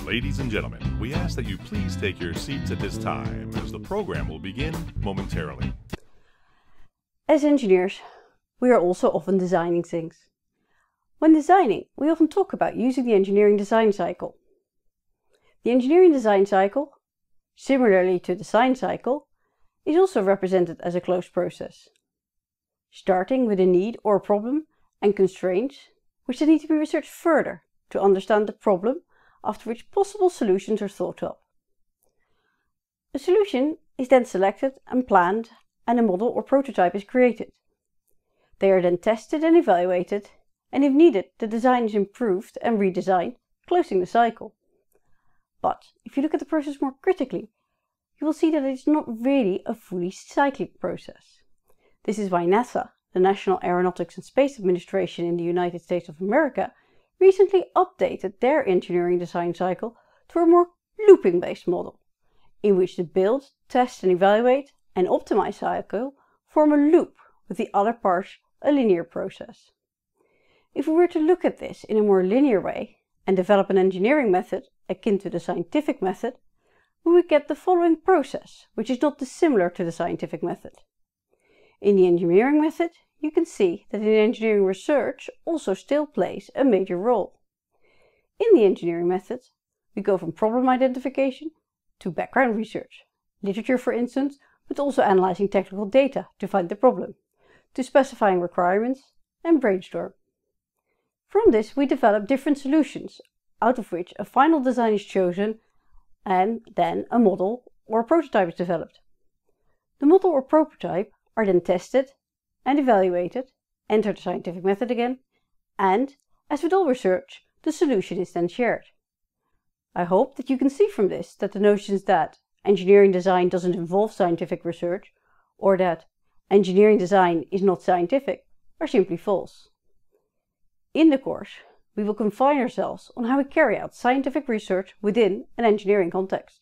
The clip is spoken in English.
Ladies and gentlemen, we ask that you please take your seats at this time as the program will begin momentarily. As engineers, we are also often designing things. When designing, we often talk about using the engineering design cycle. The engineering design cycle, similarly to the design cycle, is also represented as a closed process, starting with a need or a problem and constraints which then need to be researched further to understand the problem, after which possible solutions are thought up. A solution is then selected and planned, and a model or prototype is created. They are then tested and evaluated, and if needed, the design is improved and redesigned, closing the cycle. But if you look at the process more critically, you will see that it is not really a fully cyclic process. This is why NASA, the National Aeronautics and Space Administration in the United States of America, recently updated their engineering design cycle to a more looping-based model, in which the build, test and evaluate and optimize cycle form a loop, with the other parts a linear process. If we were to look at this in a more linear way and develop an engineering method akin to the scientific method, we would get the following process, which is not dissimilar to the scientific method. In the engineering method, you can see that in engineering research also still plays a major role. In the engineering method, we go from problem identification to background research, literature for instance, but also analyzing technical data to find the problem, to specifying requirements and brainstorm. From this we develop different solutions, out of which a final design is chosen and then a model or a prototype is developed. The model or prototype are then tested and evaluated, enter the scientific method again, and, as with all research, the solution is then shared. I hope that you can see from this that the notions that engineering design doesn't involve scientific research, or that engineering design is not scientific, are simply false. In the course, we will confine ourselves on how we carry out scientific research within an engineering context.